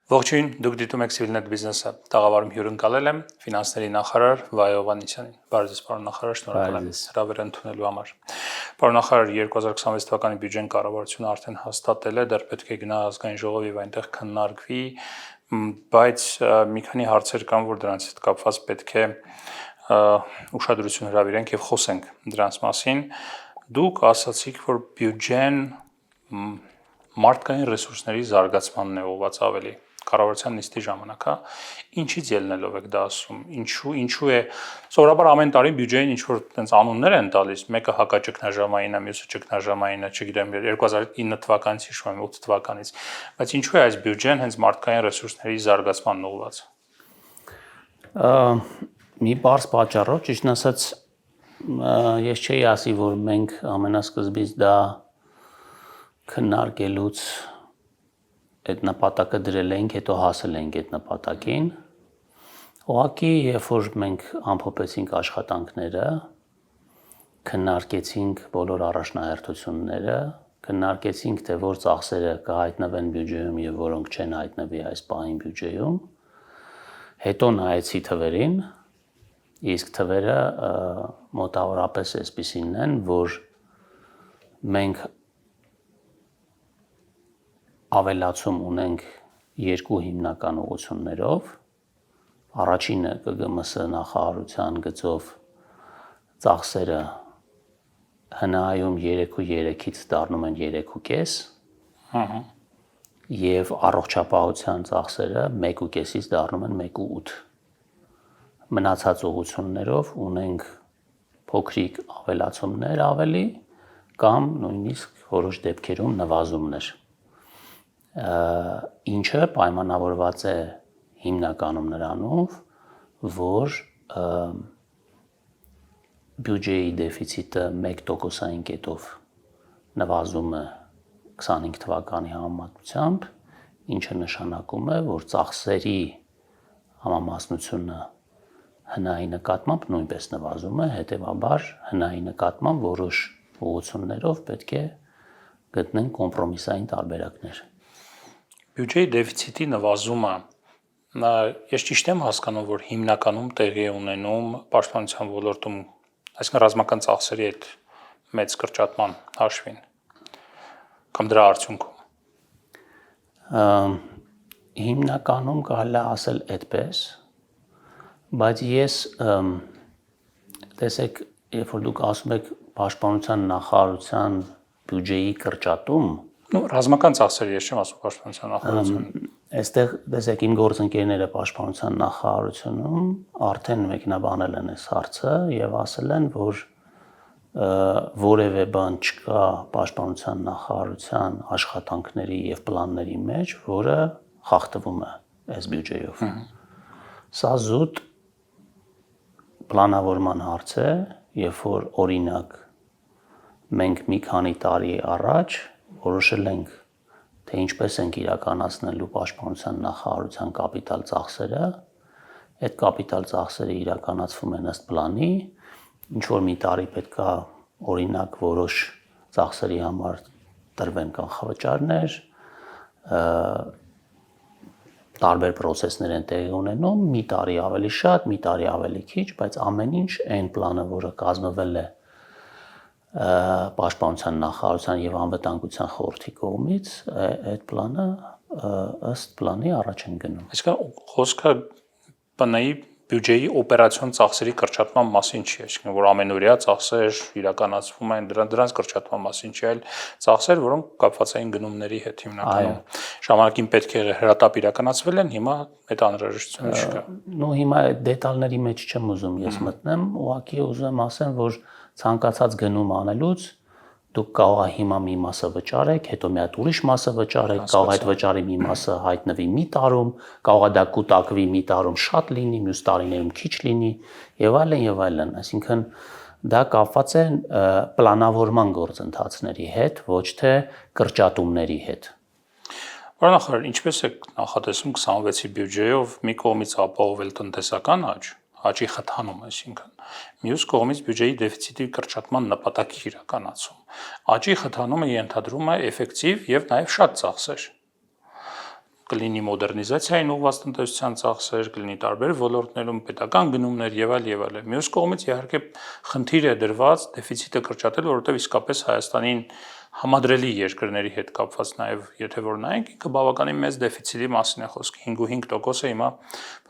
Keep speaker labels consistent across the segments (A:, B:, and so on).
A: Ողջույն, դուք դիտում եք Civilnet Business-ը, տաղավարում հյուրընկալել եմ ֆինանսների նախարար Վայո Հովհաննիսյանին։ Բարև ձեզ, պարոն նախարար, շնորհակալ եմ հրավերը ընդունելու համար։ Պարոն նախարար, 2026 թվականի բյուջեն կառավարությունը արդեն հաստատել է, դեռ պետք է գնա ազգային ժողով եւ այնտեղ քննարկվի, բայց մի քանի հարցեր կան, որ դրանց հետ կապված պետք է ուշադրություն հրավիրենք եւ խոսենք դրանց մասին։ Դուք ասացիք, որ բյուջեն մարդկային ռեսուրսների զարգացմանն է ուղղված ավելի կառավարության նիստի ժամանակ, հա, ինչից ելնելով եք դա ասում, ինչու է, սովորաբար ամեն տարի բյուջեին ինչ որ տենց անուններ են տալիս, մեկը հակաճգնաժամային է, մյուսը ճգնաժամային է, չգիտեմ, 2009 թվականից հիշում եմ, 8 թվականից, բայց ինչու է այս բյուջեն հենց մարդկային ռեսուրսների զարգացմանն ուղղված։
B: Մի բարձ պատճառով, ճիշտն ասած, ես չէի ասի, որ մենք ամենասկզբից դա քննարկելուց այդ նպատակը դրել ենք, հետո հասել ենք այդ նպատակին։ Ուղղակի, երբ որ մենք ամփոփեցինք աշխատանքները, քննարկեցինք բոլոր առաջնահերթությունները, քննարկեցինք, թե որ ծախսերը կհայտնվեն բյուջեում եւ որոնք չեն հայտնվի այս պահին բյուջեում, հետո նայեցի թվերին, իսկ թվերը մոտավորապես այսպիսին են, որ մենք ավելացում ունենք երկու հիմնական ուղղություններով, առաջինը ԿԳՄՍ նախարարության գծով ծախսերը ՀՆԱ-ում 3.3-ից դառնում են 3.5, եւ առողջապահության ծախսերը 1.5-ից դառնում են 1.8։ Մնացած ուղղություններով ունենք փոքրիկ ավելացումներ ավելի կամ նույնիսկ որոշ դեպքերում նվազումներ։ Ինչը պայմանավորված է հիմնականում նրանով, որ բյուջեի դեֆիցիտը 1%-ային կետով նվազում է 25 թվականի համեմատությամբ, ինչը նշանակում է, որ ծախսերի համամասնությունը ՀՆԱ-ի նկատմամբ նույնպես նվազում է, հետևաբար ՀՆԱ-ի նկատմամբ որոշ ուղղություններով պետք է գտնենք կոմպրոմիսային տարբերակներ։
A: Բյուջեի դեֆիցիտի նվազումը, ես ճիշտ եմ հասկանում, որ հիմնականում տեղի է ունենում պաշտպանության ոլորտում, այսինքն ռազմական ծախսերի այդ մեծ կրճատման հաշվին, կամ դրա արդյունքում։
B: Հիմնականում կարելի է ասել այդպես, բայց ես տեսեք, երբ որ դուք ասում եք պաշտպանության նախարարության բյուջեի կրճատում,
A: ռազմական ծախսերը, ես չեմ ասում պաշտպանության նախարարության։
B: Այստեղ տեսեք իմ գործընկերները պաշտպանության նախարարությունում արդեն մեկնաբանել են այս հարցը եւ ասել են, որ որևէ բան չկա պաշտպանության նախարարության աշխատանքների եւ պլանների մեջ, որը խախտվում է այս բյուջեով։ Սա զուտ պլանավորման հարց է, երբ որ օրինակ մենք մի քանի տարի առաջ որոշել ենք, թե ինչպես ենք իրականացնելու պաշտպանության նախարարության կապիտալ ծախսերը, այդ կապիտալ ծախսերը իրականացվում են ըստ պլանի, ինչ որ մի տարի պետքա օրինակ որոշ ծախսերի համար տրվեն կանխավճարներ, տարբեր պրոցեսներ են տեղի ունենում, մի տարի ավելի շատ, մի տարի ավելի քիչ, բայց ամեն ինչ այն պլանը, որը կազմվել է պաշտպանության նախարարության եւ անվտանգության խորհրդի կողմից, այդ պլանը ըստ պլանի առաջ են գնում։
A: Այսինքն խոսքը ՊՆ-ի բյուջեի օպերացիոն ծախսերի կրճատման մասին չի, այսինքն որ ամենօրյա ծախսեր իրականացվում են, դրանց կրճատման մասին չի, այլ ծախսեր, որոնք կապված են գնումների հետ հիմնականում։ Ժամանակին պետք է հրատապ իրականացվել են, հիմա այդ անհրաժեշտությունը չկա։
B: Նու հիմա այդ դետալների մեջ չեմ ուզում ես մտնեմ, ուղղակի ուզում եմ ասեմ, որ ցանկացած գնում անելուց դուք կարող եք հիմա մի մասը վճարեք, հետո մի հատ ուրիշ մասը վճարեք, կարող է այդ վճարի մի մասը հայտնվի մի տարում, կարող է դա կուտակվի մի տարում շատ լինի, մյուս տարիներում քիչ լինի, եւ այլն եւ այլն, այսինքն դա կապված է պլանավորման գործընթացների հետ, ոչ թե կրճատումների հետ։
A: Պարոն նախարար, ինչպես է նախատեսում 26-ի բյուջեով մի կողմից ապահովել տնտեսական աճի խթանում, այսինքն մյուս կողմից բյուջեի դեֆիցիտի կրճատման նպատակի իրականացում։ Աճի խթանումը ենթադրում է էֆեկտիվ եւ նաեւ շատ ծախսեր։ կլինի մոդեռնիզացիային ուղղված տնտեսության ծախսեր, կլինի տարբեր ոլորտներում պետական գնումներ եւ այլ։ Մյուս կողմից իհարկե խնդիր է դրված դեֆիցիտը կրճատել, որովհետեւ իսկապես Հայաստանին համադրելի երկրների հետ կապված նաեւ եթե որ նայենք, ինքը բավականին մեծ դեֆիցիտի մասին է խոսքը 5.5%-ը հիմա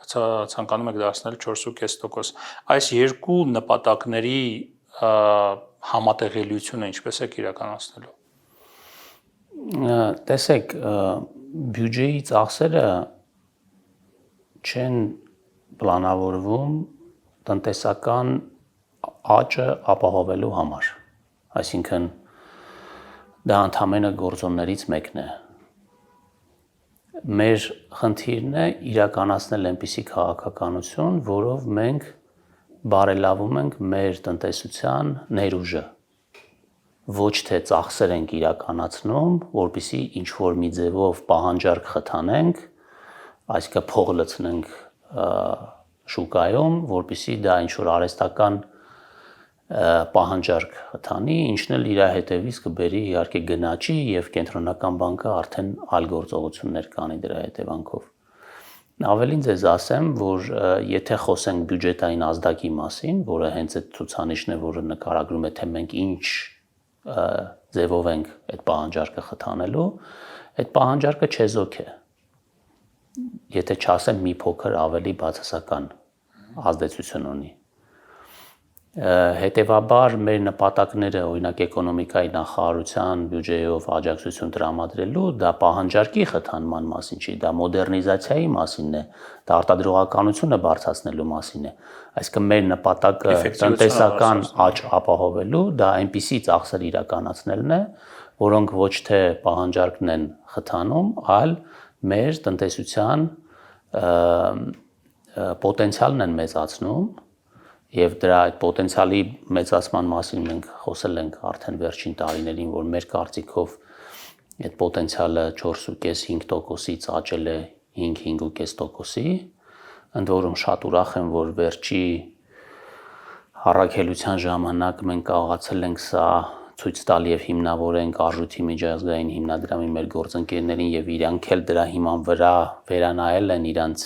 A: ցանկանում եք դարձնել 4.5%։ Այս երկու նպատակների համատեղելիությունը ինչպես է իրականացնելու։
B: Տեսեք, բյուջեի ծախսերը չեն պլանավորվում տնտեսական աճը ապահովելու համար, այսինքն դա ընդհանրապես գործոններից մեկն է։ Մեր խնդիրն է իրականացնել այնպիսի քաղաքականություն, որով մենք բարելավում ենք մեր տնտեսության ներուժը, ոչ թե ծախսեր ենք իրականացնում, որպեսզի ինչ-որ մի ձևով պահանջարկ խթանենք, այսինքն փող լցնենք շուկայում, որպեսզի դա ինչ-որ արհեստական պահանջարկ խթանի, ինչն էլ իր հետևից կբերի իհարկե գնաճի եւ կենտրոնական բանկը արդեն այլ գործողություններ կանի դրա հետևանքով։ Ավելին ձեզ ասեմ, որ եթե խոսենք բյուջետային ազդակի մասին, որը հենց այդ ցուցանիշն է, որը նկարագրում է, թե մենք ինչ ձևով ենք այդ պահանջարկը խթանելու, այդ պահանջարկը չեզոք է։ Եթե չասեմ մի փոքր ավելի բացասական ազդեցություն ունի։ Հետևաբար մեր նպատակները օրինակ էկոնոմիկայի նախարարության բյուջեով աջակցություն տրամադրելու դա պահանջարկի խթանման մասին չի, դա մոդեռնիզացիայի մասինն է, դա արտադրողականությունը բարձրացնելու մասին է։ Այսինքն մեր նպատակը տնտեսական աճ ապահովելու դա այնպիսի ծախսեր իրականացնելն է, որոնք ոչ թե պահանջարկն են խթանում, այլ մեր տնտեսության պոտենցիալն են մեծացնում եւ դրա այդ պոտենցիալի մեծացման մասին մենք խոսել ենք արդեն վերջին տարիներին, որ մեր կարծիքով այդ պոտենցիալը 4.5%-ից աճել է 5.5%-ի, ընդ որում շատ ուրախ եմ, որ վերջի առաքելության ժամանակ մենք կարողացել ենք սա ցույց տալ եւ հիմնավորենք Արժույթի միջազգային հիմնադրամի մեր գործընկերներին եւ իրանք էլ դրա հիման վրա վերանայել են իրանց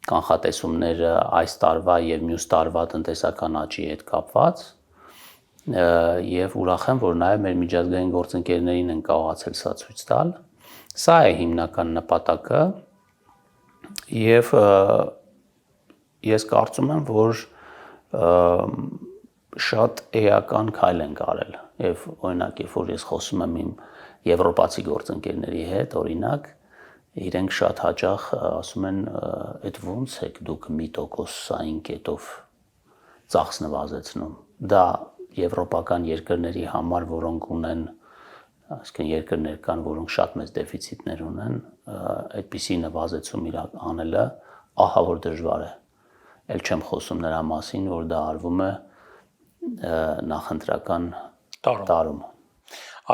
B: կանխատեսումները այս տարվա եւ մյուս տարվա տնտեսական աճի հետ կապված եւ ուրախ եմ, որ նաեւ մեր միջազգային գործընկերներին են կարողացել սա ցույց տալ։ Սա է հիմնական նպատակը եւ ես կարծում եմ, որ շատ էական քայլ են արել եւ օրինակ երբ որ ես խոսում եմ իմ եվրոպացի գործընկերների հետ, օրինակ իրենք շատ հաճախ ասում են այդ ոնց եք դուք 1%-ային կետով ծախս նվազեցնում։ Դա եվրոպական երկրների համար, որոնք ունեն, այսինքն երկրներ կան, որոնք շատ մեծ դեֆիցիտներ ունեն, այդպիսի նվազեցում անելը ահա որ դժվար է։ Էլ չեմ խոսում նրա մասին, որ դա արվում է նախընտրական տարում։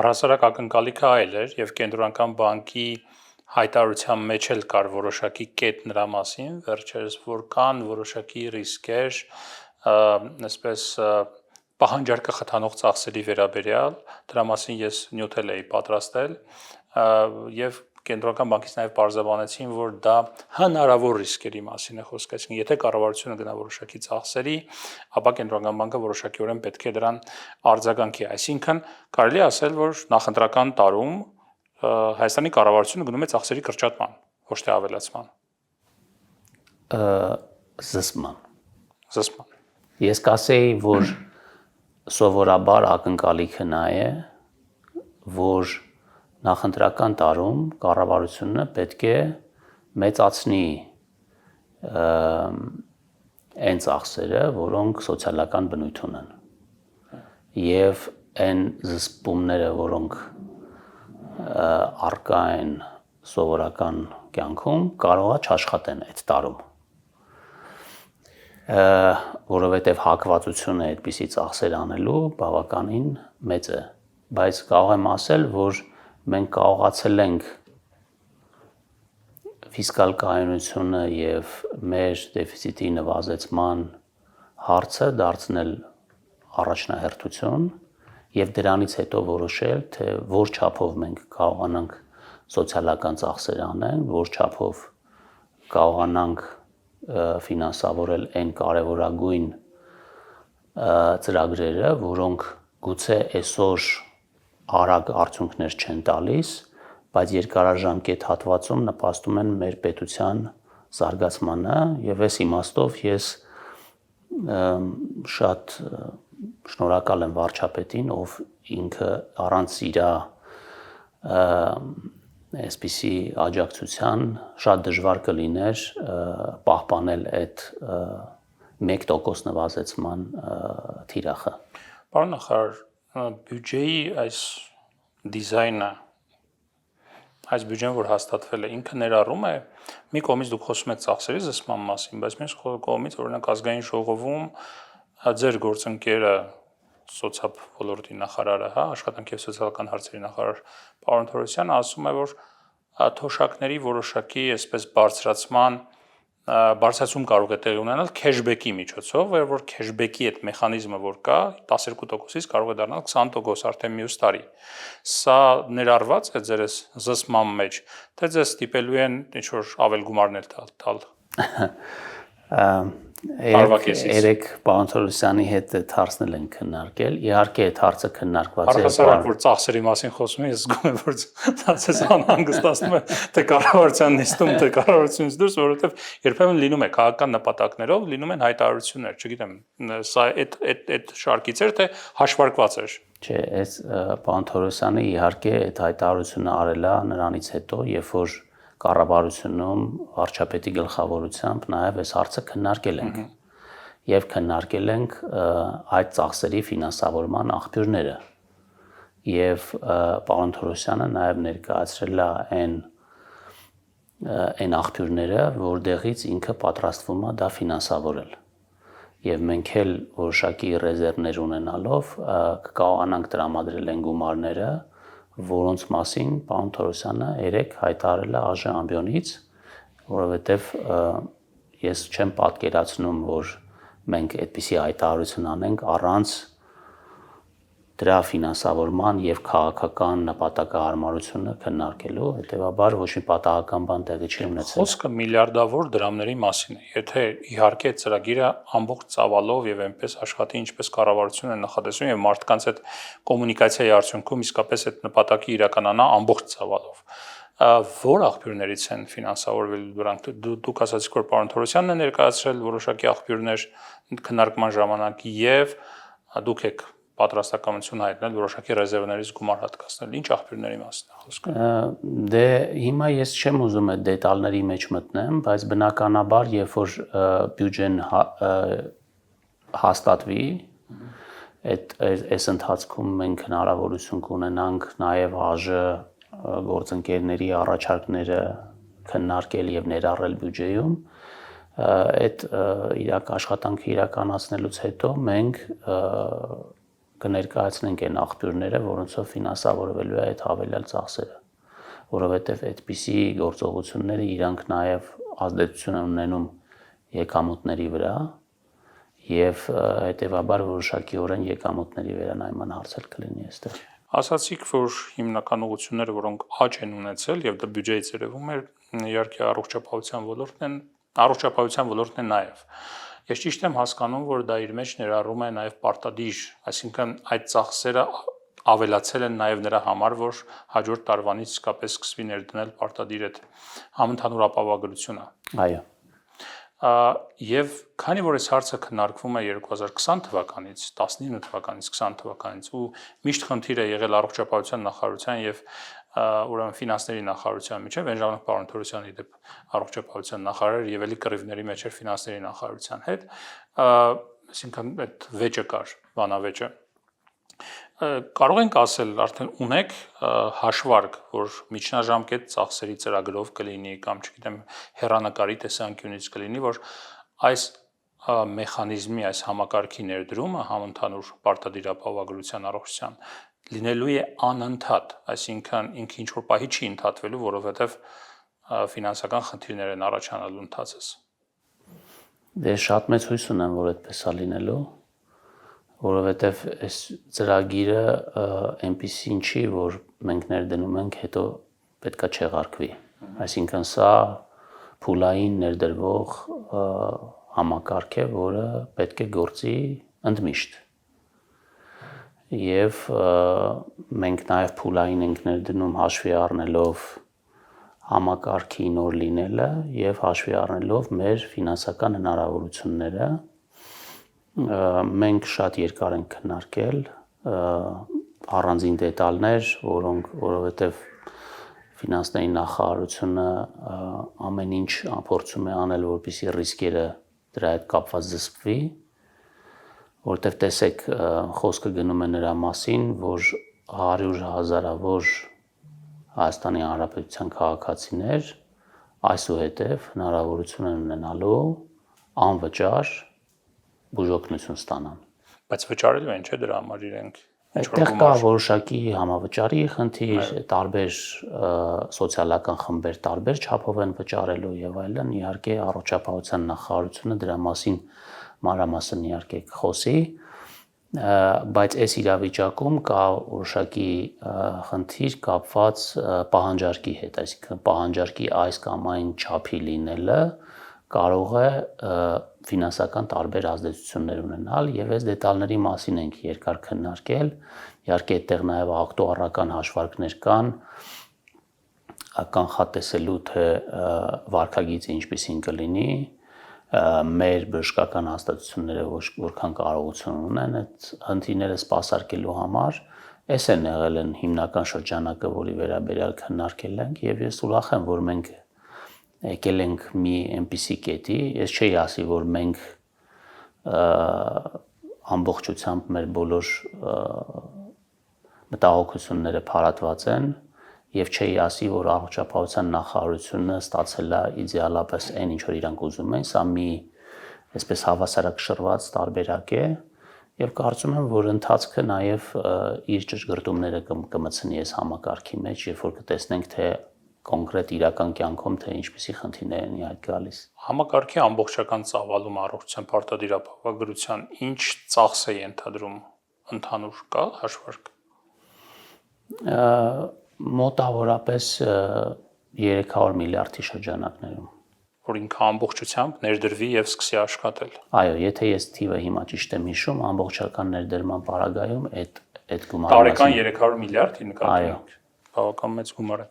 A: Առհասարակ ակնկալիքը այլ էր եւ կենտրոնական բանկի հայտարարության մեջ էլ կար որոշակի կետ նրա մասին, վերջերս որ կան որոշակի ռիսկեր, այսպես պահանջարկը խթանող ծախսերի վերաբերյալ, դրա մասին ես նյութել էի պատրաստել եւ կենտրոնական բանկից նաեւ պարզաբանեցին, որ դա հնարավոր ռիսկերի մասին է խոսքը, այսինքն եթե կառավարությունը գնա որոշակի ծախսերի, ապա կենտրոնական բանկը որոշակիորեն պետք է դրան արձագանքի, այսինքն կարելի է ասել, որ նախընտրական տարում Հայաստանի կառավարությունը գնում է ծախսերի կրճատման, ոչ թե ավելացման։ Զսպման։
B: Ես կասեի, որ սովորաբար ակնկալիքը նա է, որ նախընտրական տարում կառավարությունը պետք է մեծացնի այն ծախսերը, որոնք սոցիալական բնույթ ունեն։ Եվ այն զսպումները, որոնք առկա են սովորական կյանքում, կարող է չաշխատեն այդ տարում, որովհետև հակվածությունը այդպիսի ծախսեր անելու բավականին մեծ է, բայց կարող եմ ասել, որ մենք կարողացել ենք ֆիսկալ կայունությունը եւ մեր դեֆիցիտի նվազեցման հարցը դարձնել առաջնահերթություն եւ դրանից հետո որոշել, թե որ չափով մենք կարողանանք սոցիալական ծախսեր անեն, որ չափով կարողանանք ֆինանսավորել այն կարևորագույն ծրագրերը, որոնք գուցե այսօր արագ արդյունքներ չեն տալիս, բայց երկարաժամկետ հատվածում նպաստում են մեր պետության զարգացմանը, եւ այս իմաստով ես շատ շնորհակալ եմ վարչապետին, ով ինքը առանց իր այսպիսի աջակցության շատ դժվար կլիներ պահպանել այդ 1% նվազեցման թիրախը։
A: Պարոն նախարար, բյուջեի այս դիզայնը, այս բյուջեն, որ հաստատվել է, ինքը ներառում է մի կողմից դուք խոսում եք ծախսերի զսպման մասին, բայց մյուս կողմից օրինակ ազգային ժողովում ձեր գործընկերը սոցիալ ոլորտի նախարարը, աշխատանքի եւ սոցիալական հարցերի նախարար պարոն Թորոսյանը ասում է, որ թոշակների որոշակի այսպես բարձրացում կարող է տեղի ունենալ քեշբեքի միջոցով, որ քեշբեքի այդ մեխանիզմը, որ կա 12%-ից կարող է դառնալ 20% արդեն մյուս տարի։ Սա ներառված է ձեր զսպման մեջ, թե ձեզ ստիպելու են ինչ-որ ավել գումարներ տալ։
B: Երեք պարոն Թորոսյանի հետ այդ հարցն ենք քննարկել։ Իհարկե այդ հարցը քննարկված է։
A: Առհասարակ որ ծախսերի մասին խոսում եմ, ես զգում եմ, որ ծախսես անհանգստացնում է թե կառավարության նիստում, թե կառավարությունից դուրս, որովհետև երբեմն լինում է քաղաքական նպատակներով, լինում են հայտարարություններ, չգիտեմ, սա այդ շարքից էր, թե հաշվարկված էր։
B: Չէ, այս պարոն Թորոսյանը իհարկե այդ հայտարարությունը արել է նրանից հետո, երբ որ կառավարությունում վարչապետի գլխավորությամբ նաև այս հարցը քննարկել ենք եւ քննարկել ենք այդ ծախսերի ֆինանսավորման աղբյուրները եւ պարոն Թորոսյանը նաև ներկայացրել է այն աղբյուրները, որտեղից ինքը պատրաստվում է դա ֆինանսավորել եւ մենք էլ որոշակի ռեզերվներ ունենալով կկարողանանք տրամադրել այն գումարները, որոնց մասին պարոն Թորոսյանը երեք հայտարարել է ԱԺ ամբիոնից, որովհետև ես չեմ պատկերացնում, որ մենք այդպիսի հայտարարություն անենք առանց դրա ֆինանսավորման եւ քաղաքական նպատակահարմարությունը քննարկելու, հետեւաբար ոչ մի պատահական բան տեղի չի ունեցել։
A: Խոսքը միլիարդավոր դրամների մասին է։ Եթե իհարկե ծրագիրը ամբողջ ծավալով եւ այնպես աշխատի, ինչպես կառավարությունն է նախատեսում եւ մարդկանց այդ կոմունիկացիայի արդյունքում իսկապես այդ նպատակի իրականանա ամբողջ ծավալով։ Որ աղբյուրներից են ֆինանսավորվել դրանք։ Դուք ասացիք, որ պարոն Թորոսյանն է ներկայացրել որոշակի աղբյուրներ քննարկման ժամանակ եւ դուք եք պատրաստակամություն հայտնել որոշակի ռեզերվներից գումար հատկացնել։ Ինչ աղբյուրների մասին է խոսքը։
B: Դե հիմա ես չեմ ուզում այդ դետալների մեջ մտնեմ, բայց բնականաբար երբ որ բյուջեն հաստատվի, այս ընթացքում մենք հնարավորություն կունենանք նաև ԱԺ գործընկերների առաջարկները քննարկել եւ ներառել բյուջեում, այդ աշխատանքը իրականացնելուց հետո մենք կներկայացնենք այն աղբյուրները, որոնցով ֆինանսավորվելու է այդ հավելյալ ծախսերը, որովհետև այդպիսի գործողությունները իրանք նաև ազդեցություն են ունենում եկամուտների վրա եւ հետեւաբար որոշակիորեն եկամուտների վերանայման հարց էլ կլինի այստեղ։
A: Ասացիք, որ հիմնական ուղղությունները, որոնք աճ են ունեցել եւ դա բյուջեից երևում է, իհարկե առողջապահության ոլորտն է նաեւ։ Ես ճիշտ եմ հասկանում, որ դա իր մեջ ներառում է նաեւ պարտադիր, այսինքն այդ ծախսերը ավելացել են նաեւ նրա համար, որ հաջորդ տարվանից իսկապես սկսվի ներդնել պարտադիր այդ համընդհանուր ապահովագրությունը։
B: Այո։
A: Եվ քանի որ այս հարցը քննարկվում է 2020 թվականից, 19 թվականից, 20 թվականից ու միշտ խնդիր է եղել առողջապահության նախարարության եւ ուրեմն ֆինանսների նախարարության միջեւ, այն ժամանակ պարոն Թորոսյանի դեպ առողջապահության նախարար եւ ելի կռիվների մեջ էր ֆինանսների նախարարության հետ, այսինքն այդ վեճը կար, բանավեճը։ Կարող ենք ասել, արդեն ունեք հաշվարկ, որ միջնաժամկետ ծախսերի ծրագրով կլինի կամ չգիտեմ հեռանկարի տեսանկյունից կլինի, որ այս մեխանիզմի, այս համակարգի ներդրումը համընդհանուր պարտադիր ապահովագրության առողջության լինելու է անընդհատ, այսինքն ինքը ինչ-որ պահի չի ընդհատվելու, որովհետև ֆինանսական խնդիրներ են առաջանալու ընթացս։
B: Դե շատ մեծ հույս ունեմ, որ այդպես է լինելու, որովհետև այս ծրագիրը այնպեսին չի, որ մենք ներդնում ենք, հետո պետքա չեղարկվի։ Այսինքն սա փուլային ներդրվող համակարգ է, որը պետք է գործի ընդմիշտ։ Եվ մենք նաև փուլային ենք ներդնում հաշվի առնելով համակարգի նոր լինելը եւ հաշվի առնելով մեր ֆինանսական հնարավորությունները մենք շատ երկար ենք քննարկել առանձին դետալներ, որովհետեւ ֆինանսների նախարարությունը ամեն ինչ փորձում է անել, որպեսզի ռիսկերը դրա հետ կապված զսպվի, որովհետեւ տեսեք խոսքը գնում է նրա մասին, որ 100,000-ավոր Հայաստանի Հանրապետության քաղաքացիներ այսուհետև հնարավորություն են ունենալու անվճար բուժօգնություն ստանան։
A: Բայց վճարելու են, չէ՞ դրա համար իրենք։
B: Այդտեղ կա որոշակի համավճարի խնդիր, տարբեր սոցիալական խմբեր տարբեր չափով են վճարելու եւ այլն, իհարկե առողջապահության նախարարությունը դրա մասին մանրամասն իհարկե կխոսի, բայց այս իրավիճակում կա որոշակի խնդիր կապված պահանջարկի հետ, այսինքն պահանջարկի այս կամ այն չափի լինելը կարող է ֆինանսական տարբեր ազդեցություններ ունենալ եւ այս դետալների մասին ենք երկար քննարկել, իհարկե այդտեղ նաեւ ակտուարական հաշվարկներ կան, կանխատեսելու թե վարկագիծը ինչպեսին կլինի, մեր բժշկական հաստատությունները որքան կարողություն ունեն այդ խնդիրները սպասարկելու համար, այս են եղել են հիմնական շրջանակը, որի վերաբերյալ քննարկել ենք եւ ես ուրախ եմ, որ մենք եկել ենք մի այնպիսի կետի, ես չէի ասի, որ մենք ամբողջությամբ մեր բոլոր մտահոգությունները փարատված են եւ չէի ասի, որ առողջապահության նախարարությունը ստացել է իդեալապես այն ինչ որ իրանք ուզում են, սա մի այսպես հավասարակշռված տարբերակ է եւ կարծում եմ, որ ընթացքը նաեւ իր ճշգրտումները կմտցնի այս համակարգի մեջ, երբ որ կտեսնենք թե կոնկրետ իրական կյանքում թե ինչպիսի խնդիրներ են իհայտ գալիս։
A: Համակարգի ամբողջական ծավալում առողջության պարտադիրապահագրության ինչ ծախս է ենթադրում ընդհանուր կա հաշվարկ։
B: Մոտավորապես 300 միլիարդի շրջանակներում,
A: որ ինքը ամբողջությամբ ներդրվի եւ սկսի աշխատել։
B: Այո, եթե ես թիվը հիմա ճիշտ եմ հիշում, ամբողջական ներդրման պարագայում այդ գումարը
A: տարեկան 300 միլիարդի նկատի ունենք։ Բավական մեծ գումար է։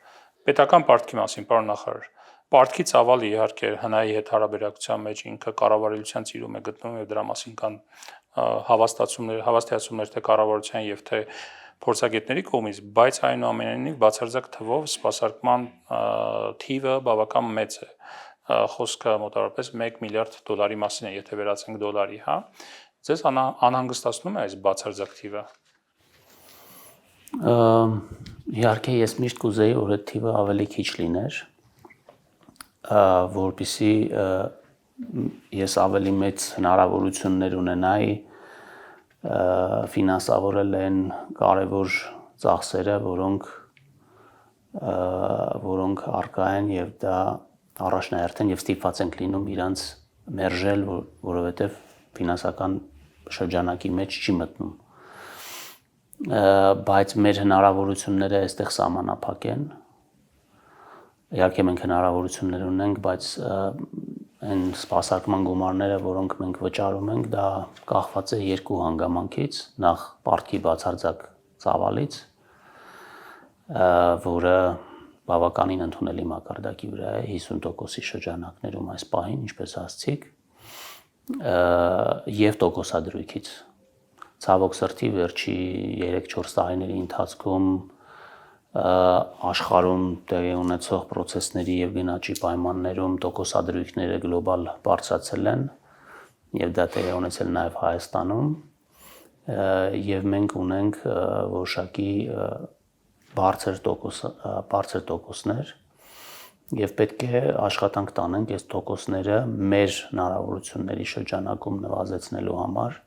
A: Պետական պարտքի մասին, պարոն նախարար, պարտքի ծավալը իհարկե ՀՆԱ-ի հետ հարաբերակցության մեջ ինքը կառավարության ծիրում է գտնվում եւ դրա մասին կան հավաստիացումներ թե կառավարության եւ թե փորձագետների կողմից, բայց այնուամենայնիվ բացարձակ թվով սպասարկման թիվը բավական մեծ է։ Խոսքը մոտավորապես 1 միլիարդ դոլարի մասին է, եթե վերածենք դոլարի, հա։ Ձեզ անհանգստացնում է այս բացարձակ թիվը։
B: Իհարկե ես միշտ կուզեի, որ այդ թիվը ավելի քիչ լիներ, որպեսզի ես ավելի մեծ հնարավորություններ ունենայի ֆինանսավորել են կարևոր ծախսերը, որոնք առկա են եւ դա առաջնահերթ են եւ ստիպված ենք լինում իրանց մերժել, որովհետեւ ֆինանսական շրջանակի մեջ չի մտնում։ Բայց մեր հնարավորությունները այստեղ սահմանափակ են։ Իհարկե մենք հնարավորություններ ունենք, բայց այն սպասարկման գումարները, որոնք մենք վճարում ենք, դա կախված է երկու հանգամանքից, նախ պարտքի բացարձակ ծավալից, որը բավականին ընդունելի մակարդակի վրա է 50%-ի շրջանակներում այս պահին, ինչպես ասացիք, եւ տոկոսադրույքից։ Ցավոք սրտի վերջի 3-4 տարիների ընթացքում աշխարհում տեղի ունեցող process-ների եւ գնաճի պայմաններում տոկոսադրույքները գլոբալ բարձրացել են եւ դա տեղի ունեցել նաեւ Հայաստանում եւ մենք ունենք որոշակի բարձր տոկոսներ եւ պետք է աշխատանք տանենք այս տոկոսները մեր հնարավորությունների շրջանակում նվազեցնելու համար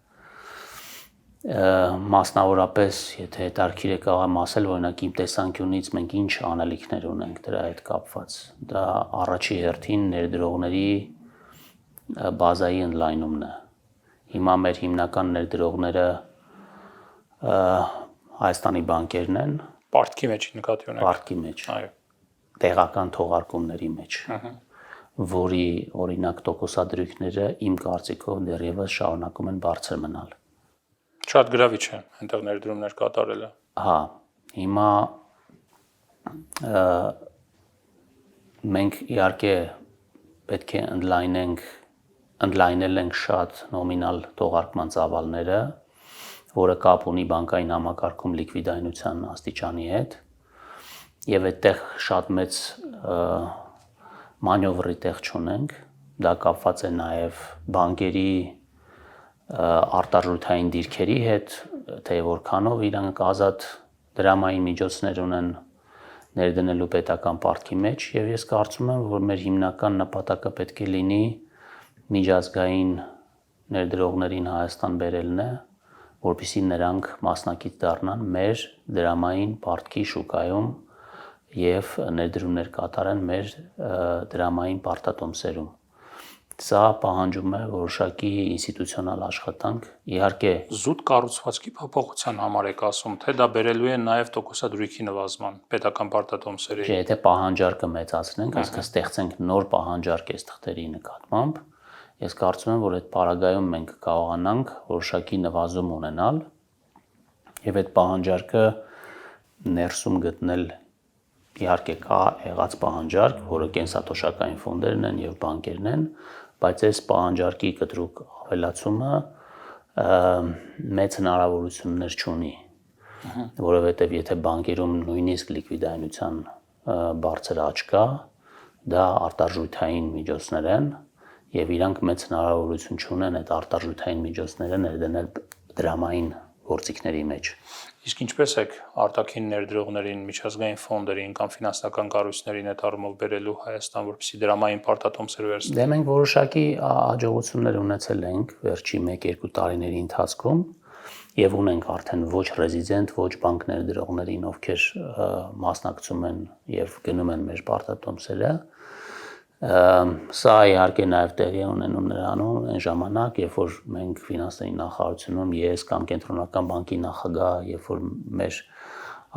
B: մասնավորապես եթե հետարքիր է կարողam ասել օրինակ իմ տեսանկյունից մենք ինչ անելիքներ ունենք դրա հետ կապված դա առաջի հերթին ներդրողների բազայի ընդլայնումն է հիմա մեր հիմնական ներդրողները Հայաստանի բանկերն են
A: պարտքի մեջ նկատի ունենք
B: պարտքի մեջ
A: այո
B: տեղական թողարկումների մեջ, որի օրինակ տոկոսադրույքները իմ կարծիքով դեռևս շարունակում են բարձր մնալ։
A: Շատ գրավիչ է այնտեղ ներդրումներ կատարելը։
B: Հա, հիմա մենք իհարկե պետք է ընդլայնել ենք շատ նոմինալ թողարկման ծավալները, որը կապ ունի բանկային համակարգում լիկվիդայնության աստիճանի հետ, եւ այդտեղ շատ մեծ մանյովրի տեղ չունենք, դա կապված է նաեւ բանկերի արտարժութային դիրքերի հետ, թե որքանով իրանք ազատ դրամային միջոցներ ունեն ներդնելու պետական պարտքի մեջ, եւ ես կարծում եմ, որ մեր հիմնական նպատակը պետք է լինի միջազգային ներդրողներին Հայաստան բերելն է, որպեսզի նրանք մասնակից դառնան մեր դրամային պարտքի շուկայում եւ ներդրումներ կատարեն մեր դրամային պարտատոմսերում։ Սա պահանջում է որոշակի ինստիտուցիոնալ աշխատանք, իհարկե
A: զուտ կառուցվածքի փոփոխության համար եք ասում, թե դա բերելու է նաև տոկոսադրույքի նվազման պետական պարտատոմսերի։
B: Չէ, եթե պահանջարկը մեծացնենք, այսինքն ստեղծենք նոր պահանջարկ այս թղթերի նկատմամբ, ես կարծում եմ, որ այդ պարագայում մենք կարողանանք որոշակի նվազում ունենալ եւ այդ պահանջարկը ներսում գտնել իհարկե կա եղած պահանջարկ, որը կենսաթոշակային ֆոնդերն են եւ բանկերն են, բայց այս պահանջարկի կտրուկ ավելացումը մեծ հնարավորություններ չունի, որովհետեւ եթե բանկերում նույնիսկ լիկվիդայնության բարձր աճ կա, դա արտարժութային միջոցներ են եւ իրանք մեծ հնարավորություն չունեն այդ արտարժութային միջոցները ներդնել դրամային գործիքների մեջ։
A: Իսկ ինչպես եք արտաքին ներդրողներին, միջազգային ֆոնդերին կամ ֆինանսական կառույցներին այդ առումով բերելու Հայաստան, որպեսզի դրամային պարտատոմսեր վերցնեն։
B: Դե մենք որոշակի հաջողություններ ունեցել ենք վերջի 1-2 տարիների ընթացքում եւ ունենք արդեն ոչ ռեզիդենտ, ոչ բանկ ներդրողներին, ովքեր մասնակցում են եւ գնում են մեր պարտատոմսերը։ Սա իհարկե նաև տեղի ունենում նրանում այն ժամանակ, երբ որ մենք ֆինանսների նախարարությունում ես կամ կենտրոնական բանկի նախագահ, երբ որ մեր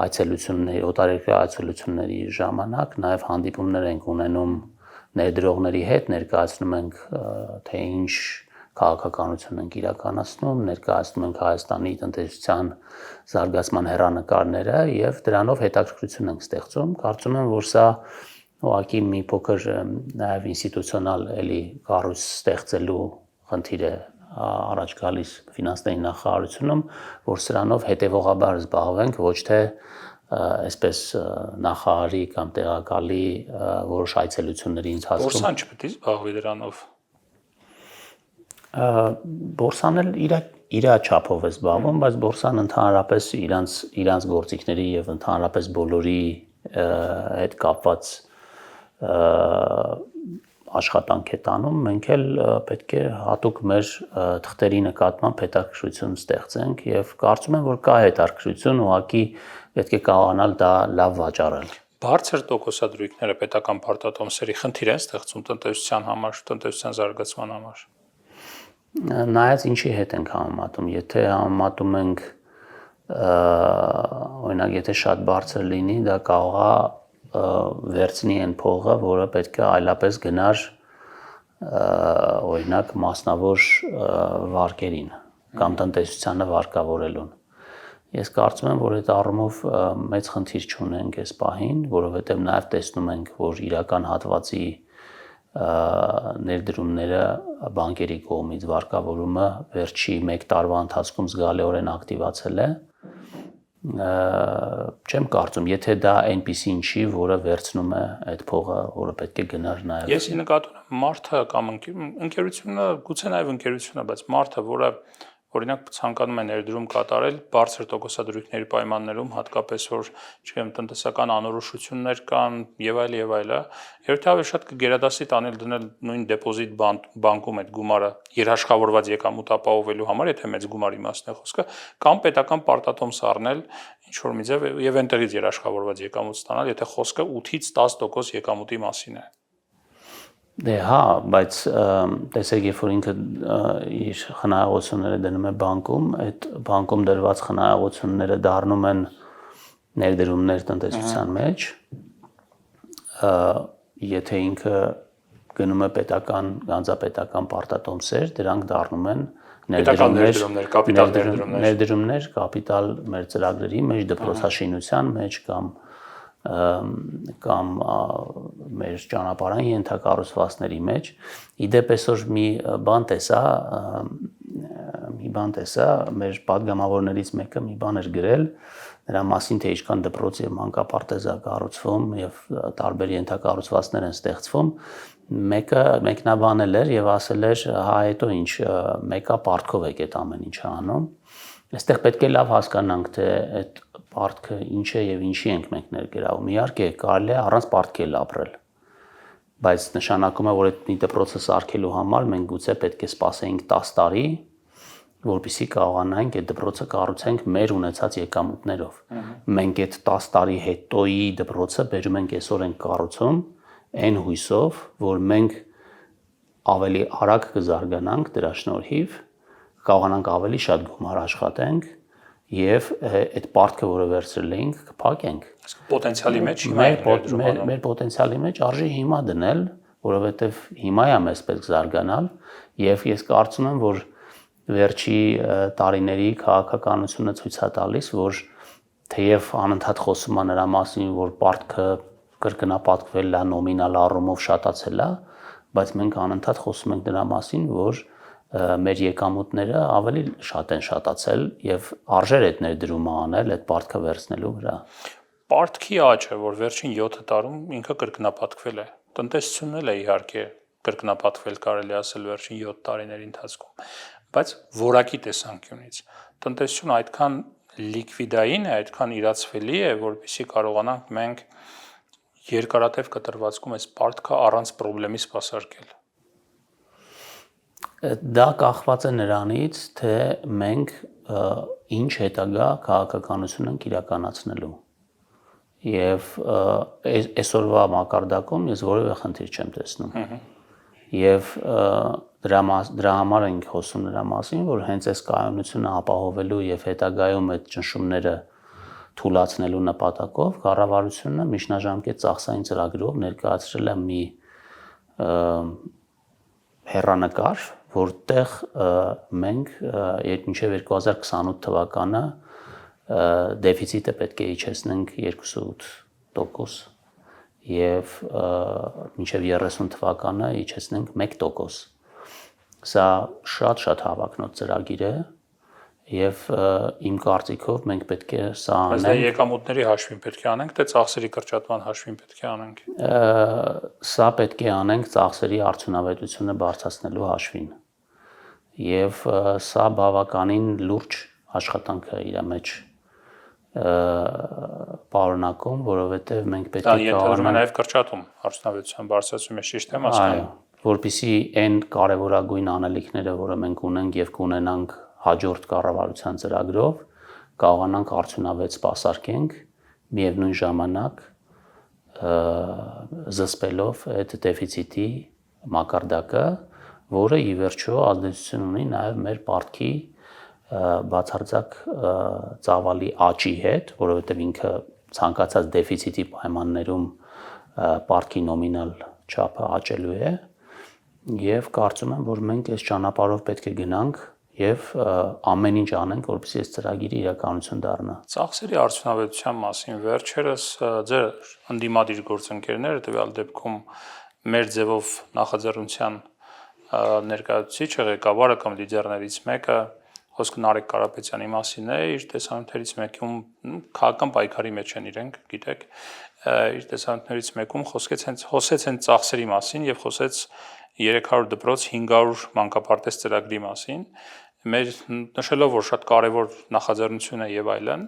B: այցելությունների, օտարերկրյա այցելությունների ժամանակ նաև հանդիպումներ ենք ունենում ներդրողների հետ, ներկայացնում ենք թե ինչ քաղաքականություն ենք իրականացնում, ներկայացնում ենք Հայաստանի տնտեսության զարգացման հեռանկարները եւ դրանով հետաքրքրություն ենք ստեղծում։ Կարծում եմ, որ սա ուղղակի մի փոքր նաև ինստիտուցիոնալ էլի կառույց ստեղծելու խնդիր է առաջ գալիս ֆինանսների նախարարությունում, որ սրանով հետևողաբար զբաղվենք, ոչ թե այսպես նախարարի կամ տեղակալի որոշ այցելությունների ընթացքում։
A: Բորսան չպետք է զբաղվի դրանով։
B: Բորսան էլ իր չափով է զբաղվում, բայց բորսան ընդհանրապես իրանց գործիքների եւ ընդհանրապես բոլորի հետ կապված աշխատանք է տանում, մենք էլ պետք է հատուկ մեր թղթերի նկատմամբ հետաքրքրություն ստեղծենք եւ կարծում եմ, որ կա հետաքրքրություն, ուղղակի պետք է կարողանալ դա լավ վաճառել։
A: Բարձր տոկոսադրույքները պետական պարտատոմսերի խնդիր են ստեղծում տնտեսության համար, տնտեսության զարգացման համար։
B: Նայած ինչի հետ ենք համեմատում, եթե համեմատում ենք օրինակ, եթե շատ բարձր լինի, դա կարող է վերցնի այն փողը, որը պետք է այլապես գնար օրինակ մասնավոր վարկերին կամ տնտեսությանը վարկավորելուն։ Ես կարծում եմ, որ այդ առումով մեծ խնդիր չունենք այս պահին, որովհետև նաև տեսնում ենք, որ իրական հատվածի ներդրումները բանկերի կողմից վարկավորումը վերջի 1 տարվա ընթացքում զգալիորեն ակտիվացել է։ Չեմ կարծում, եթե դա այնպիսին չի, որը վերցնում է այդ փողը, որը պետք է գնար նաև։
A: Ես նկատում եմ մարդը կամ ընկերությունը, գուցե նաև ընկերությունը, բայց մարդը, որը օրինակ ցանկանում է ներդրում կատարել բարձր տոկոսադրույքների պայմաններում, հատկապես որ, չգիտեմ, տնտեսական անորոշություններ կան եւ այլ, երբ ավելի շատ կգերադասի տանել դնել նույն դեպոզիտ բանկում այդ գումարը երաշխավորված եկամուտ ապահովելու համար, եթե մեծ գումարի մասն է խոսքը, կամ պետական պարտատոմս առնել ինչ որ մի ձև եւ այնտեղից երաշխավորված եկամուտ ստանալ, եթե խոսքը 8-ից 10% եկամուտի մասին է։
B: Դե հա, բայց տեսեք, երբ որ ինքը իր խնայողությունները դնում է բանկում, այդ բանկում դրված խնայողությունները դառնում են ներդրումներ տնտեսության մեջ, եթե ինքը գնում է պետական, գանձապետական պարտատոմսեր, դրանք դառնում են
A: ներդրումներ, կապիտալ ներդրումներ,
B: ներդրումներ, կապիտալ մեր ծրագրերի մեջ, դպրոցաշինության մեջ կամ մեր ճանապարհային ենթակառուցվածքների մեջ։ Իդեպ այսօր մի բան տեսա, մեր падգամավորներից մեկը մի բան էր գրել նրա մասին, թե ինչքան դպրոց եւ մանկապարտեզ է կառուցվում եւ տարբեր ենթակառուցվածքներ են ստեղծվում։ Մեկնաբանել էր եւ ասել էր, հա հետո ինչ մեկա պարտքով եք այդ ամեն ինչը անում։ Այստեղ պետք է լավ հասկանանք, թե այդ պարտքը ինչ է եւ ինչի ենք մենք ներգրավում։ Իհարկե, կարելի է առանց պարտքի էլ ապրել, բայց նշանակում է, որ այդ մի դպրոցը սարքելու համար մենք գուցե պետք է սպասեինք 10 տարի, որպեսզի կարողանանք այդ դպրոցը կառուցենք մեր ունեցած եկամուտներով։ Մենք այդ 10 տարի հետոյի դպրոցը բերում ենք այսօր ենք կառուցում, այն հույսով, որ մենք ավելի արագ կզարգանանք դրա շնորհիվ, կարողանանք ավելի շատ գումար աշխատենք եւ այդ պարտքը, որը վերցրել էինք, կփակենք։
A: Պոտենցիալի մեջ
B: մեր պոտենցիալի մեջ արժի հիմա դնել, որովհետեւ հիմա է մեզ պետք զարգանալ եւ ես կարծում եմ, որ վերջի տարիների քաղաքականությունը ցույց է տալիս, որ թեև անընդհատ խոսում է նրա մասին, որ պարտքը կրկնապատկվել է, նոմինալ առումով շատացել է, բայց մենք անընդհատ խոսում ենք նրա մասին, որ մեր եկամուտները ավելի շատ են շատացել եւ արժեր այդ ներդրումը անել այդ պարտքը վերցնելու վրա։
A: Պարտքի աճը, որ վերջին 7 տարում ինքը կրկնապատկվել է։ Տնտեսությունն էլ է իհարկե կրկնապատկվել, կարելի ասել վերջին 7 տարիների ընթացքում, բայց որակի տեսանկյունից տնտեսությունը այդքան լիկվիդային է, այդքան իրացվելի է, որպեսզի կարողանանք մենք երկարատև կտրվածքում այս պարտքը առանց խնդրի սպասարկել։
B: Դա կախված է նրանից, թե մենք ինչ հետագա քաղաքականություն ենք իրականացնելու։ Եվ այսօրվա մակարդակում ես որևէ խնդիր չեմ տեսնում։ Եվ դրա համար ենք խոսում նրա մասին, որ հենց այս կայունությունը ապահովելու եւ հետագայում այդ ճնշումները թույլատնելու նպատակով կառավարությունը միջնաժամկետ ծախսային ծրագրով ներկայացրել է մի հեռանկար, որտեղ մենք մինչև 2028 թվականը դեֆիցիտը պետք է իջեցնենք 2.8% եւ մինչև 30 թվականը իջեցնենք 1%։ Սա շատ հավակնոտ ծրագիր է եւ իմ կարծիքով մենք պետք է սա անենք։
A: Բայց դա եկամուտների հաշվին պետք է անենք, թե ծախսերի կրճատման հաշվին պետք է անենք։
B: Սա պետք է անենք ծախսերի արդյունավետությունը բարձրացնելու հաշվին։ Եվ սա բավականին լուրջ աշխատանք է իր մեջ պարունակում, որովհետև մենք պետք է
A: կարողանանք նաև կրճատում արդյունավետության բարձրացումը, ճիշտ եմ հասկանում։
B: Որպեսզի այն կարևորագույն անելիքները, որը մենք ունենք եւ կունենանք հաջորդ կառավարության ծրագրով, կարողանանք արդյունավետ սպասարկենք, միևնույն ժամանակ զսպելով այդ դեֆիցիտի մակարդակը, որը ի վերջո ազդեցություն ունի նաև մեր պարտքի բացարձակ ծավալի աճի հետ, որովհետև ինքը ցանկացած դեֆիցիտի պայմաններում պարտքի նոմինալ չափը աճելու է, եւ կարծում եմ, որ մենք այս ճանապարհով պետք է գնանք եւ ամեն ինչ անենք, որպեսզի այս ծրագիրը իրականություն դառնա։
A: Ծախսերի արդյունավետության մասին վերջերս ձեր ընդդիմադիր գործընկերները տվյալ դեպքում մեր ձևով նախաձեռնության ներկայացուցիչը, ղեկավարը կամ լիդերներից մեկը խոսքը Նարեկ Կարապետյանի մասին է, իր տեսանյութերից մեկում քաղաքական պայքարի մեջ են իրենք, գիտեք, իր տեսանյութերից մեկում խոսեց հենց ծախսերի մասին եւ խոսեց 300 դպրոց 500 մանկապարտեզ ծրագրի մասին, մեր նշելով, որ շատ կարևոր նախաձեռնություն է եւ այլն,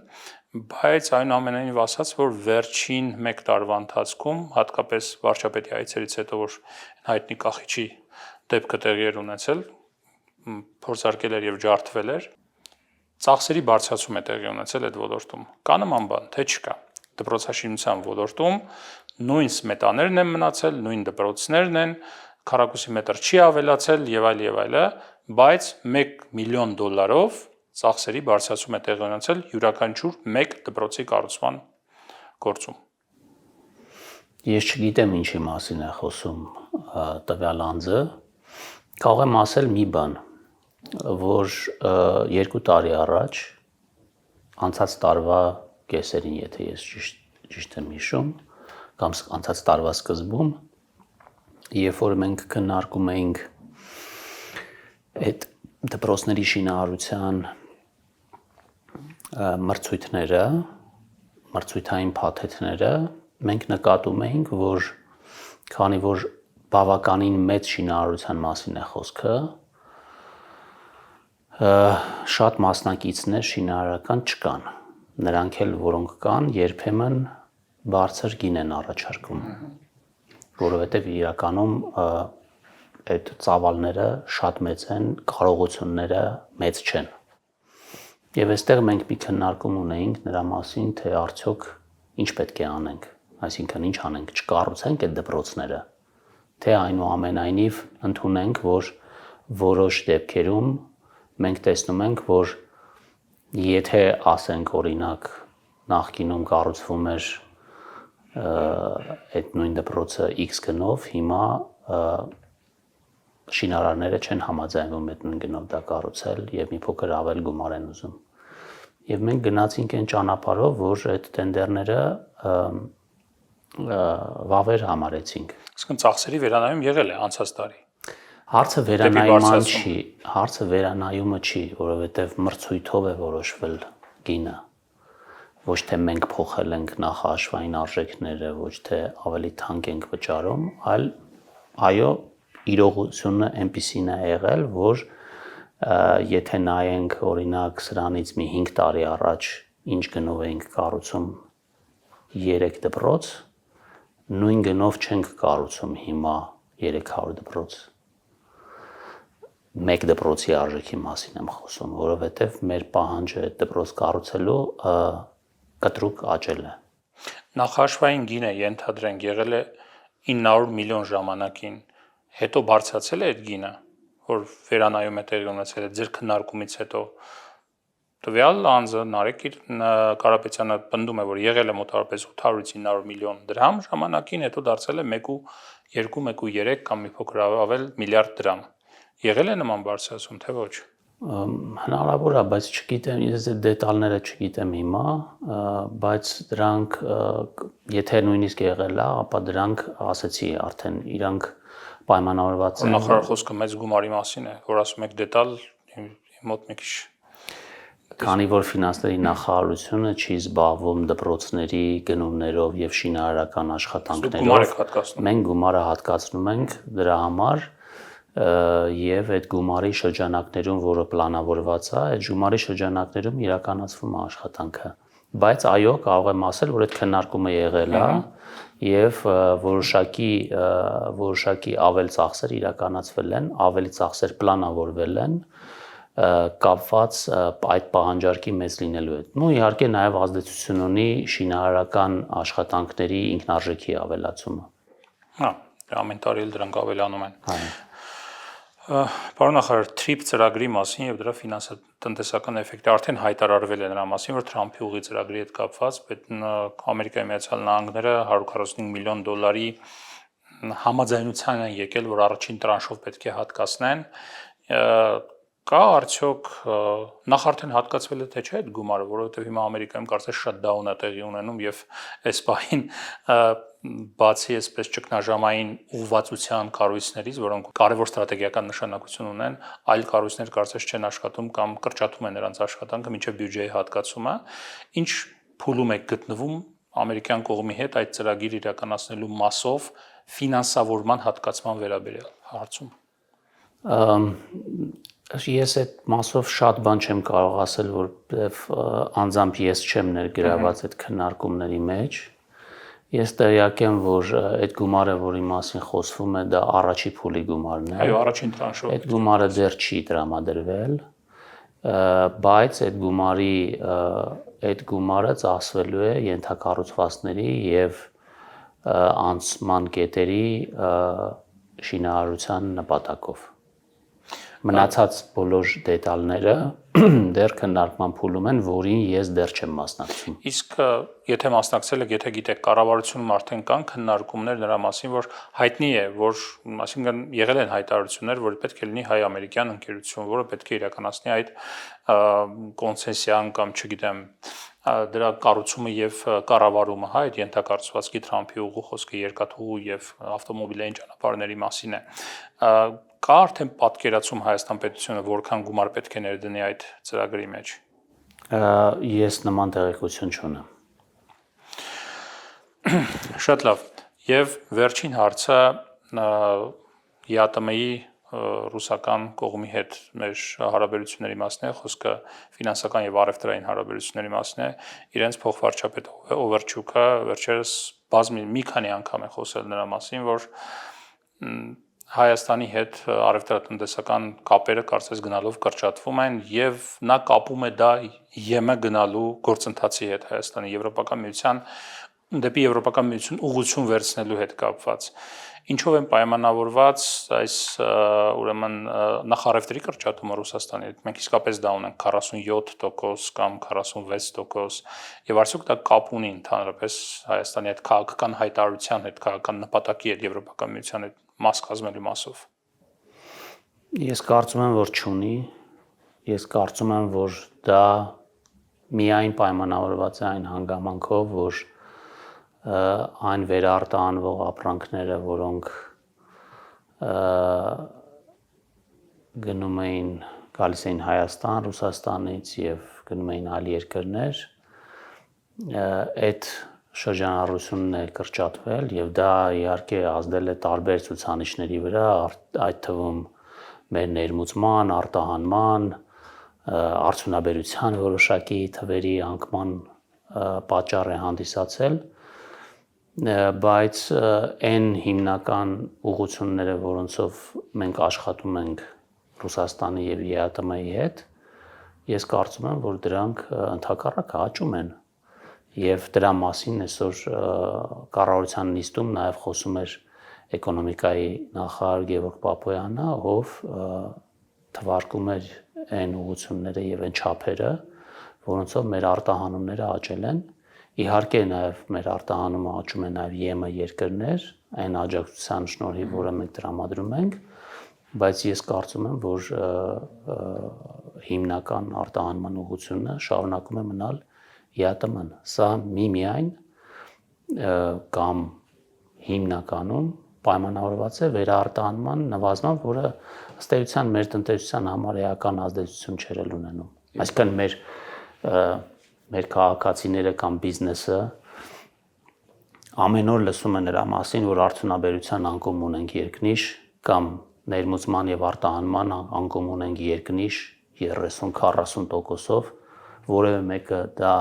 A: բայց այնուամենայնիվ ասաց, որ վերջին 1 տարվա ընթացքում, հատկապես վարչապետի այցերից հետո, որ հայտնի Կախիչի դեպքը տեղի էր ունեցել, փորձարկել էր եւ ջարդվել էր, ծախսերի բարձրացում է տեղի ունեցել այդ ոլորտում։ Կա նման բան, թե չկա։ Դպրոցաշինության ոլորտում նույն սմետաներն են մնացել, նույն դպրոցներն են, քառակուսի մետր չի ավելացել եւ այլը, բայց $1 միլիոն ծախսերի բարձրացում է տեղի ունեցել յուրաքանչյուր 1 դպրոցի կառուցման գործում։
B: Ես չգիտեմ ինչի մասին է խոսում տվյալ անձը, կարող եմ ասել մի բան, որ 2 տարի առաջ անցած տարվա կեսերին, եթե ես ճիշտ եմ հիշում, կամ անցած տարվա սկզբում, երբ որ մենք քննարկում էինք այդ դպրոցների շինարարության մրցույթները, մրցույթային փաթեթները, մենք նկատում էինք, որ քանի որ բավականին մեծ շինարարության մասին է խոսքը, շատ մասնակիցներ շինարարական չկան, նրանք էլ որոնք կան, երբեմն բարձր գին են առաջարկում, որովհետև իրականում այդ ծավալները շատ մեծ են, կարողությունները մեծ չեն։ Եվ այստեղ մենք մի քննարկում ունեինք նրա մասին, թե արդյոք ինչ պետք է անենք, այսինքն ինչ անենք, չկառուցենք այդ դպրոցները, թե այնուամենայնիվ ընդունենք, որ որոշ դեպքերում մենք տեսնում ենք, որ եթե ասենք օրինակ նախկինում կառուցվում էր այդ նույն դպրոցը X գնով, հիմա շինարարները չեն համաձայնվում այդ նույն գնով դա կառուցել եւ մի փոքր ավել գումար են ուզում։ Եվ մենք գնացինք այն ճանապարհով, որ այդ տենդերները վավեր համարեցինք։
A: Իսկն ծախսերի վերանայում եղել է անցած տարի։
B: Հարցը վերանայման չի, հարցը վերանայումը չի, որովհետև մրցույթով է որոշվել գինը։ Ոչ թե մենք փոխել ենք նախահաշվային արժեքները, ոչ թե ավելի թանկ ենք վճարում, այլ այո, իրողությունը այնպիսին է եղել, որ եթե նայենք օրինակ սրանից մի 5 տարի առաջ ինչ գնով էինք կառուցում 3 դպրոց, նույն գնով չենք կառուցում հիմա 300 դպրոց։ Մեկ դպրոցի արժեքի մասին եմ խոսում, որովհետև մեր պահանջը այդ դպրոց կառուցելու կտրուկ աճել է։
A: Նախահաշվային գինը ենթադրենք եղել է 900 միլիոն ժամանակին, հետո բարձրացել է այդ գինը, որ վերանայում է տեղի ունեցել է ձեր քննարկումից հետո։ Տվյալ անձը Նարեկ Կարապետյանը պնդում է, որ եղել է մոտավորապես 800-ից 900 միլիոն դրամ ժամանակին, հետո դարձել է 1.2, 1.3 կամ մի փոքր ավել միլիարդ դրամ։ Եղել է նման բարձրացում, թե ոչ։
B: Հնարավոր է, բայց չգիտեմ, ես այդ դետալները չգիտեմ հիմա, բայց դրանք, եթե նույնիսկ եղել է, ապա դրանք ասեցի արդեն իրանք պայմանավորված են։
A: Նախարար խոսքը մեծ գումարի մասին է, որ ասում եք դետալ մոտ մի քիչ։
B: Քանի որ ֆինանսների նախարարությունը չի զբաղվում դպրոցների գնումներով եւ շինարարական աշխատանքներով, մենք գումարը հատկացնում ենք դրա համար եւ այդ գումարի շրջանակներում, որը պլանավորված է, այդ գումարի շրջանակներում իրականացվում է աշխատանքը։ Բայց այո, կարող եմ ասել, որ այդ քննարկումը եղել է եւ որոշակի ավել ծախսեր իրականացվել են, ավելի ծախսեր պլանավորվել են կապված այդ պահանջարկի մեծ լինելու հետ։ Ու իհարկե նաեւ ազդեցություն ունի շինարարական աշխատանքների ինքնարժեքի ավելացումը։
A: Հա, ամեն տարի էլ դրանք ավելանում են։ Պարոն նախարար, TRIP ծրագրի մասին եւ դրա ֆինանսատնտեսական էֆեկտը արդեն հայտարարվել է նրա մասին, որ Թրամփի ուղի ծրագրի հետ կապված Ամերիկայի Միացյալ Նահանգները $145 միլիոն համաձայնության են եկել, որ առաջին տրանշով պետք է հատկացնեն։ Կա արդյոք նախ արդեն հատկացվել է թե չէ այդ գումարը, որովհետև հիմա Ամերիկայում կարծես շատդաուն է տեղի ունենում եւ այս պահին բացի այսպես ճգնաժամային ուղղվածության կառույցներից, որոնք կարևոր ստրատեգիական նշանակություն ունեն, այլ կառույցներ կարծես չեն աշխատում կամ կրճատում են նրանց աշխատանքը մինչև բյուջեի հատկացումը, ինչ փուլում է գտնվում ամերիկյան կողմի հետ այդ ծրագիր իրականացնելու մասով ֆինանսավորման հատկացման վերաբերյալ հարցում։
B: Ես այդ մասով շատ բան չեմ կարող ասել, որովհետև անձամբ ես չեմ ներգրաված այդ քննարկումների մեջ։ Ես տեղյակ եմ, որ այդ գումարը, որի մասին խոսվում է, դա առաջի փուլի գումարն է։
A: Այո, առաջին տրանշով։
B: Այդ գումարը դեռ չի տրամադրվել, բայց այդ գումարը ծախսվելու է ենթակառուցվածքների եւ անցման կետերի շինարարության նպատակով։ Մնացած բոլոր դետալները դեռ քննարկման փուլում են, որին ես դեռ չեմ մասնակցում։
A: Իսկ եթե մասնակցել եք, եթե գիտեք, կառավարությունում արդեն կան քննարկումներ նրա մասին, որ հայտնի է, որ այսինքն եղել են հայտարարություններ, որ պետք է լինի հայ-ամերիկյան ընկերություն, որը պետք է իրականացնի այդ կոնցեսիան կամ չգիտեմ դրա կառուցումը եւ կառավարումը, հա, այդ ենթակառուցվածքի Թրամփի ուղու խոսքը երկաթուղու եւ ավտոմոբիլային ճանապարհների մասին է։ Կա արդեն պատկերացում Հայաստան պետությունը որքան գումար պետք է ներդնի այդ ծրագրի մեջ։
B: Ես նման տեղեկություն չունեմ։
A: Շատ լավ։ Եվ վերջին հարցը ԵԱՏՄ-ի ռուսական կողմի հետ մեր հարաբերությունների մասն է, խոսքը ֆինանսական եւ առևտրային հարաբերությունների մասն է, իրենց փոխվարչապետ Օվերչուկը վերջերս մի քանի անգամ է խոսել նրա մասին, որ Հայաստանի հետ առևտրատնտեսական կապերը կարծես գնալով կրճատվում են եւ նա կապում է դա ԵՄ գնալու գործընթացի հետ Հայաստանի Եվրոպական միության դեպի Եվրոպական միություն ուղղություն վերցնելու հետ կապված։ Ինչով են պայմանավորված այս ուրեմն նախարարների կրճատումը Ռուսաստանի հետ։ Մենք իսկապես դա ունենք 47% կամ 46% եւ արդյոք դա կապ ունի ընդհանրապես Հայաստանի հետ քաղաքական հայտարարության հետ, քաղաքական նպատակի հետ Եվրոպական միության հետ մաս կազմելու մասով։
B: Ես կարծում եմ, որ չունի։ Ես կարծում եմ, որ դա միայն պայմանավորված է այն հանգամանքով, որ այն վերարտանվող ապրանքները, որոնք գալիս էին Հայաստան, Ռուսաստանից եւ գնում էին այլ երկրներ, այդ շրջանառությունն է կրճատվել եւ դա իհարկե ազդել է տարբեր ցուցանիշների վրա, այդ թվում մեր ներմուծման, արտահանման, արդյունաբերության որոշակի թվերի անկման պատճառ է հանդիսացել, բայց այն հիմնական ուղղությունները, որոնցով մենք աշխատում ենք Ռուսաստանի եւ ԵԱՏՄ-ի հետ, ես կարծում եմ, որ դրանք ընդհակառակը աճում են եւ դրա մասին այսօր կառավարության նիստում նաեւ խոսում էր էկոնոմիկայի նախարար Գևորգ Պապոյանը, ով թվարկում էր այն ուղղությունները եւ այն չափերը, որոնցով մեր արտահանումները աճել են։ Իհարկե նաև մեր արտահանումը աճում է նաև ԵՄ երկրներ, այն աջակցության շնորհիվ, որը մենք տրամադրում ենք, բայց ես կարծում եմ, որ հիմնական արտահանման ուղղությունը շարունակում է մնալ ԵԱՏՄ-ն։ Սա միմիայն կամ հիմնականում պայմանավորված է վերարտահանման նվազմամբ, որը ըստ էության մեր տնտեսության համար էական ազդեցություն չէր ունենում։ Այսինքն մեր քաղաքացիները կամ բիզնեսը ամեն օր լսում են նրա մասին, որ արդյունաբերության անկում ունենք երկնիշ կամ ներմուծման եւ արտահանման անկում ունենք երկնիշ 30-40%-ով, որևէ մեկը դա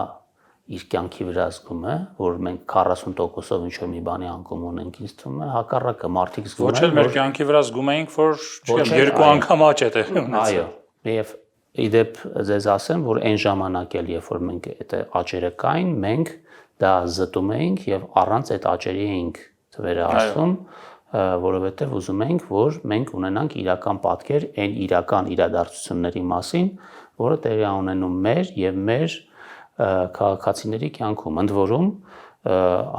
B: իր կյանքի վրա զգում է, որ մենք 40%-ով ինչ-որ մի բանի անկում ունենք, ինձ թվում է հակառակը մարդիկ զգում են,
A: ոչ էլ մեր կյանքի վրա զգում էինք, որ երկու անգամ աճ է տեղի ունեցել։
B: Այո, եւ իդեպ ձեզ ասեմ, որ այն ժամանակ էլ, երբ որ մենք այդ աճերը կային, մենք դա զտում էինք եւ առանց այդ աճերի էինք թվերը ասում, որովհետեւ ուզում էինք, որ մենք ունենանք իրական պատկեր այն իրական իրադարձությունների մասին, որը տեղի է ունենում մեր եւ մեր քաղաքացիների կյանքում։ Ընդ որում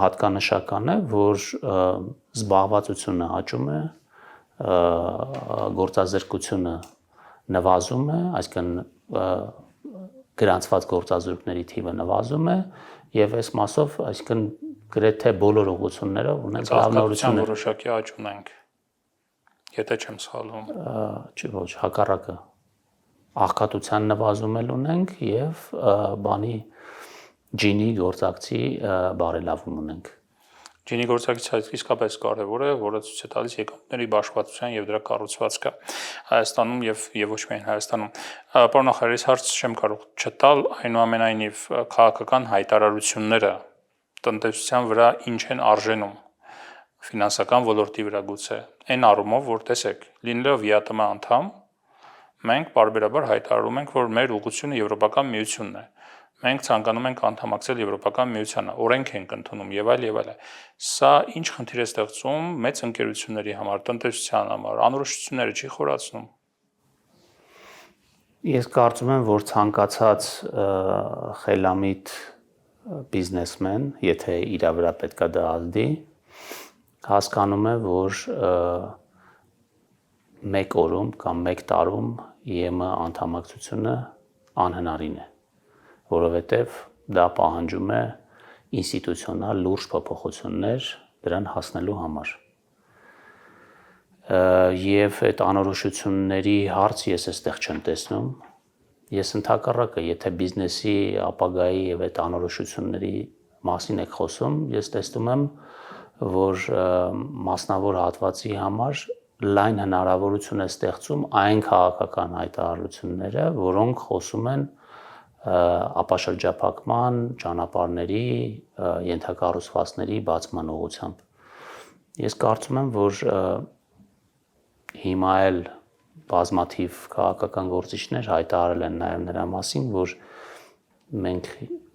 B: հատկանշական է, որ զբաղվածությունը աճում է, գործազրկությունը նվազում է, այսինքն գրանցված գործազուրկների թիվը նվազում է եւ այս մասով, այսինքն գրեթե բոլոր ուղղություններով ունենք լավնորություններ։
A: Որոշակի աճ ունենք, եթե չեմ սխալվում։
B: Ոչ, հակառակը աղքատության նվազում էլ ունենք եւ բանի ջինի գործակցի բարելավում ունենք։
A: Ջինի գործակցությունը իսկապես կարևոր է, որը ցույց է տալիս եկամուտների բաշխվածության եւ դրա կառուցվածքը Հայաստանում եւ ոչ միայն Հայաստանում։ Պարոն նախարար, ես հարց չեմ կարող չտալ, այնուամենայնիվ քաղաքական հայտարարությունները տնտեսության վրա ինչ են արժենում ֆինանսական ոլորտի վրա գուցե այն առումով, որ տեսեք, լինելով ԵԱՏՄ անդամ, մենք բարբերաբար հայտարարում ենք, որ մեր ուղղությունը Եվրոպական միությունն է։ Մենք ցանկանում ենք անդամակցել Եվրոպական միությանը, օրենք ենք ընդունում եւ այլ եւ այլ։ Սա ինչ խնդիր է ստեղծում մեծ ընկերությունների համար, տնտեսության համար, անորոշությունները չի խորացնում։
B: Ես կարծում եմ, որ ցանկացած խելամիտ բիզնեսմեն, եթե իր վրա պետքա դա ազդի, հասկանում է, որ մեկ օրում կամ մեկ տարում ԵՄ անդամակցությունը անհնարին է, որովհետև դա պահանջում է ինստիտուցիոնալ լուրջ փոփոխություններ դրան հասնելու համար։ Եվ այդ անորոշությունների հարց ես այստեղ չեմ տեսնում։ Ես ընդհակառակը, եթե բիզնեսի ապագայի եւ այդ անորոշությունների մասին եք խոսում, ես տեսնում եմ, որ մասնավոր հատվածի համար լայն հնարավորություն է ստեղծում այն քաղաքական հայտարարությունները, որոնք խոսում են ապաշրջափակման, ճանապարհների, ենթակառուցվածքների բացման ուղղությամբ։ Ես կարծում եմ, որ հիմա էլ բազմաթիվ քաղաքական գործիչներ հայտարարել են նաև նրա մասին, որ մենք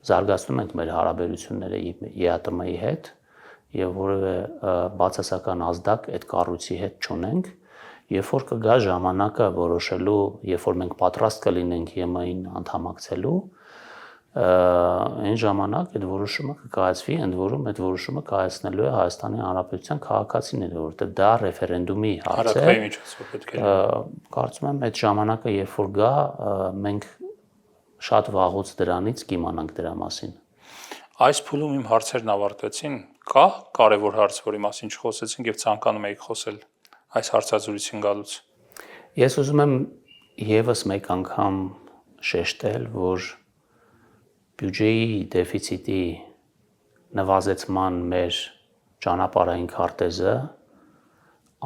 B: զարգացնում ենք մեր հարաբերությունները ԵԱՏՄ-ի հետ եւ որևէ բացասական ազդակ այդ կառույցի հետ չունենք, երբ որ կգա ժամանակը որոշելու, երբ որ մենք պատրաստ կլինենք ԵՄ-ին անդամակցելու, այն ժամանակ այդ որոշումը կկայացվի, ընդ որում այդ որոշումը կայացնելու է Հայաստանի Հանրապետության քաղաքացիները, որովհետեւ դա ռեֆերենդումի հարց է։ Կարծում եմ այդ ժամանակը, երբ որ գա, մենք շատ վաղուց դրանից կիմանանք դրա մասին։
A: Այս փուլում իմ հարցերն ավարտվեցին։ Կա կարևոր հարց, որի մասին չխոսեցինք եւ ցանկանում եք խոսել այս հարցազրույցին գալուց։
B: Ես ուզում եմ եւս մեկ անգամ շեշտել, որ բյուջեի դեֆիցիտի նվազեցման մեր ճանապարհային քարտեզը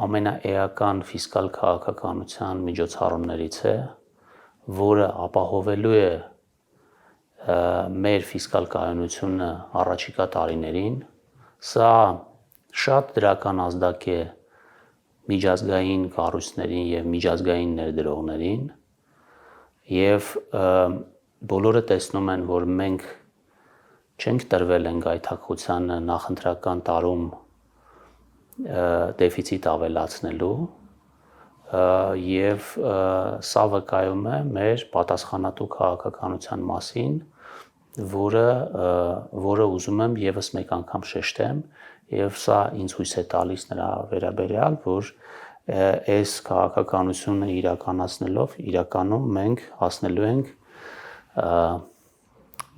B: ամենաէական ֆիսկալ քաղաքականության միջոցառումներից է, որը ապահովելու է մեր ֆիսկալ կայունությունը առաջիկա տարիներին։ Սա շատ դրական ազդակ է միջազգային կառույցներին եւ միջազգային ներդրողներին եւ բոլորը տեսնում են, որ մենք չենք տրվել են գայթակղությանը նախընտրական տարում դեֆիցիտ ավելացնելու եւ սա վկայում է մեր պատասխանատու քաղաքականության մասին, որը ուզում եմ եւս մեկ անգամ շեշտեմ եւ սա ինձ հույս է տալիս նրա վերաբերյալ, որ այս քաղաքականությունը իրականացնելով իրականում մենք հասնելու ենք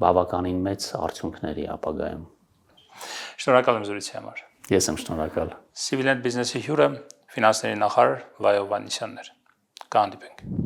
B: բավականին մեծ արդյունքների ապագայում։
A: Շնորհակալ եմ զրույցի համար։
B: Ես եմ շնորհակալ։
A: Civilnet Business-ի հյուրը ֆինանսների նախարար Վայո Վաննիսյանն էր։ Կհանդիպենք։